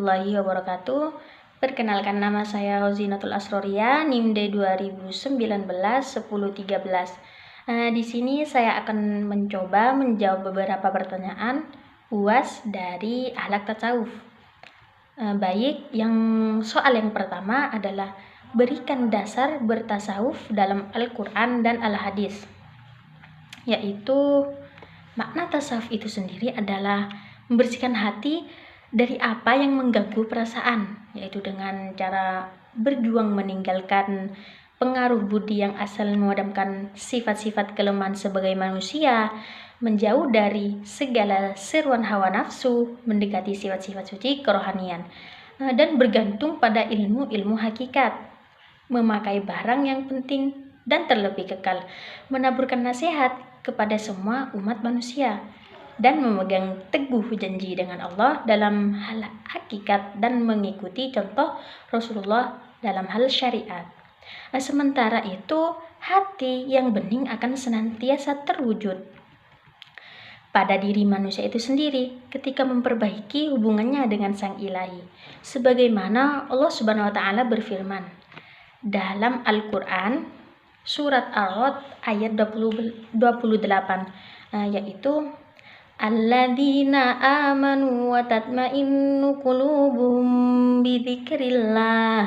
warahmatullahi wabarakatuh. Perkenalkan, nama saya Rozinatul Asroria, NIM D 2019-1013. Di sini saya akan mencoba menjawab beberapa pertanyaan UAS dari akhlak tasawuf. Baik, soal yang pertama adalah berikan dasar bertasawuf dalam Al-Quran dan Al-Hadis. Yaitu makna tasawuf itu sendiri adalah membersihkan hati dari apa yang mengganggu perasaan, yaitu dengan cara berjuang meninggalkan pengaruh budi yang asal memadamkan sifat-sifat kelemahan sebagai manusia, menjauh dari segala seruan hawa nafsu, mendekati sifat-sifat suci kerohanian, dan bergantung pada ilmu-ilmu hakikat, memakai barang yang penting dan terlebih kekal, menaburkan nasihat kepada semua umat manusia, dan memegang teguh janji dengan Allah dalam hal hakikat dan mengikuti contoh Rasulullah dalam hal syariat. Sementara itu, hati yang bening akan senantiasa terwujud pada diri manusia itu sendiri ketika memperbaiki hubungannya dengan Sang Ilahi. Sebagaimana Allah Subhanahu wa taala berfirman dalam Al-Qur'an surat Ar-Ra'd ayat 28, yaitu alladzina amanu wa tatma'innu qulubuhum bidzikrillah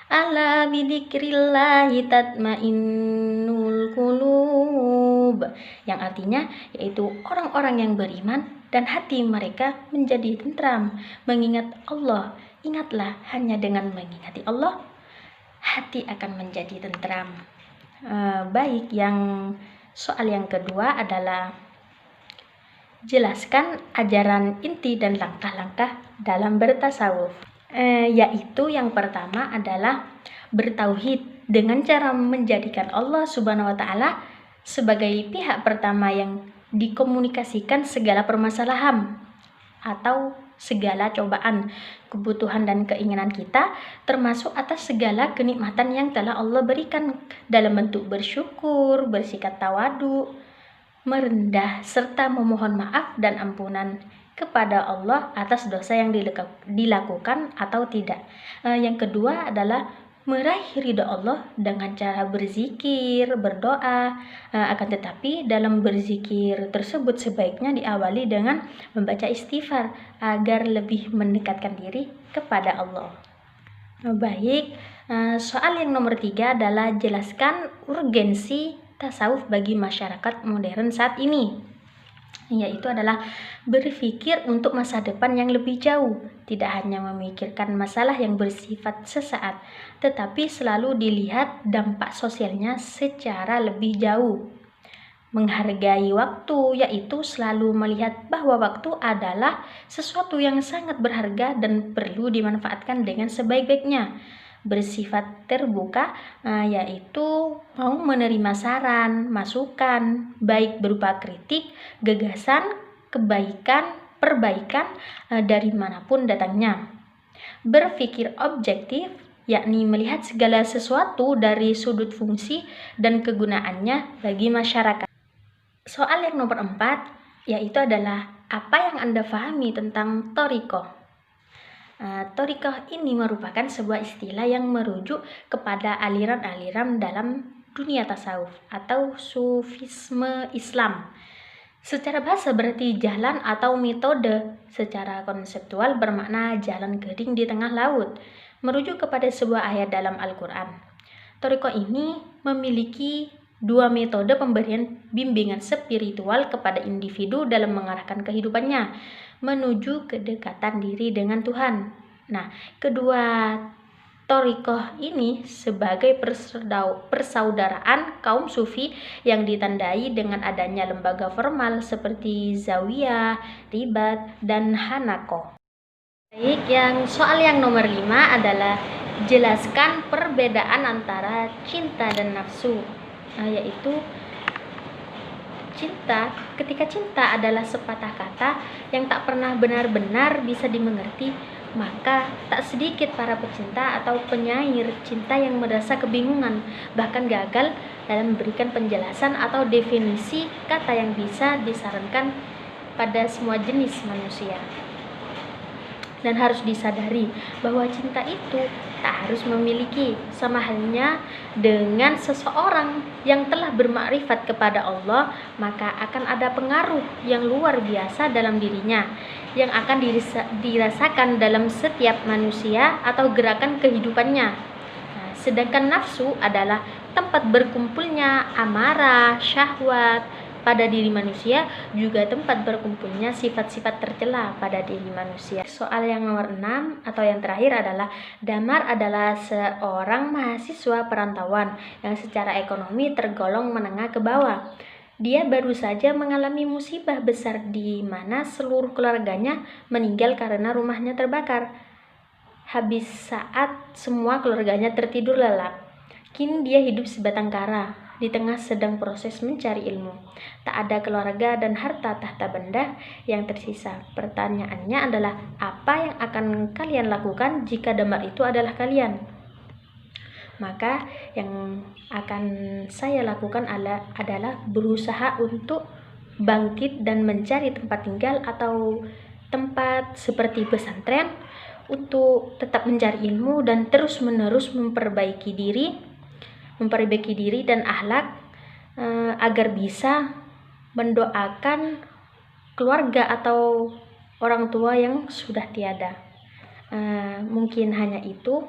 ala bidzikrillahi tatma'innul qulub, yang artinya yaitu orang-orang yang beriman dan hati mereka menjadi tentram mengingat Allah. Ingatlah, hanya dengan mengingati Allah hati akan menjadi tentram. Baik, soal yang kedua adalah jelaskan ajaran inti dan langkah-langkah dalam bertasawuf. Yaitu yang pertama adalah bertauhid dengan cara menjadikan Allah Subhanahu wa taala sebagai pihak pertama yang dikomunikasikan segala permasalahan atau segala cobaan, kebutuhan dan keinginan kita, termasuk atas segala kenikmatan yang telah Allah berikan dalam bentuk bersyukur, bersikap tawadu, merendah, serta memohon maaf dan ampunan kepada Allah atas dosa yang dilakukan atau tidak. Yang kedua adalah meraih ridha Allah dengan cara berzikir, berdoa. Akan tetapi dalam berzikir tersebut sebaiknya diawali dengan membaca istighfar agar lebih mendekatkan diri kepada Allah. Baik, soal yang nomor 3 adalah jelaskan urgensi tasawuf bagi masyarakat modern saat ini, yaitu adalah berpikir untuk masa depan yang lebih jauh, tidak hanya memikirkan masalah yang bersifat sesaat, tetapi selalu dilihat dampak sosialnya secara lebih jauh. Menghargai waktu, yaitu selalu melihat bahwa waktu adalah sesuatu yang sangat berharga dan perlu dimanfaatkan dengan sebaik-baiknya. Bersifat terbuka, yaitu mau menerima saran, masukan, baik berupa kritik, gagasan, kebaikan, perbaikan dari manapun datangnya. Berpikir objektif, yakni melihat segala sesuatu dari sudut fungsi dan kegunaannya bagi masyarakat. Soal yang nomor 4 yaitu adalah apa yang Anda pahami tentang thariqah. Thariqah ini merupakan sebuah istilah yang merujuk kepada aliran-aliran dalam dunia tasawuf atau sufisme Islam. Secara bahasa berarti jalan atau metode, secara konseptual bermakna jalan kering di tengah laut, merujuk kepada sebuah ayat dalam Al-Quran. Thariqah ini memiliki 2 metode pemberian bimbingan spiritual kepada individu dalam mengarahkan kehidupannya menuju kedekatan diri dengan Tuhan. Nah, kedua thariqah ini sebagai persaudaraan kaum sufi yang ditandai dengan adanya lembaga formal seperti zawiyah, ribat, dan hanako. Baik, soal yang nomor 5 adalah jelaskan perbedaan antara cinta dan nafsu, yaitu ketika cinta adalah sepatah kata yang tak pernah benar-benar bisa dimengerti, maka tak sedikit para pecinta atau penyair cinta yang merasa kebingungan, bahkan gagal dalam memberikan penjelasan atau definisi kata yang bisa disarankan pada semua jenis manusia. Dan harus disadari bahwa cinta itu tak harus memiliki, sama halnya dengan seseorang yang telah bermakrifat kepada Allah, maka akan ada pengaruh yang luar biasa dalam dirinya yang akan dirasakan dalam setiap manusia atau gerakan kehidupannya. Nah, sedangkan nafsu adalah tempat berkumpulnya amarah, syahwat pada diri manusia, juga tempat berkumpulnya sifat-sifat tercela pada diri manusia. Soal yang nomor 6 atau yang terakhir adalah Damar adalah seorang mahasiswa perantauan yang secara ekonomi tergolong menengah ke bawah. Dia baru saja mengalami musibah besar di mana seluruh keluarganya meninggal karena rumahnya terbakar. Habis saat semua keluarganya tertidur lelap. Kini dia hidup sebatang kara di tengah sedang proses mencari ilmu. Tak ada keluarga dan harta tahta benda yang tersisa. Pertanyaannya adalah, apa yang akan kalian lakukan jika Damar itu adalah kalian? Maka yang akan saya lakukan adalah berusaha untuk bangkit dan mencari tempat tinggal atau tempat seperti pesantren untuk tetap mencari ilmu dan terus-menerus memperbaiki diri dan akhlak agar bisa mendoakan keluarga atau orang tua yang sudah tiada. Mungkin hanya itu.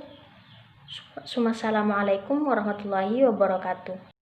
Assalamualaikum warahmatullahi wabarakatuh.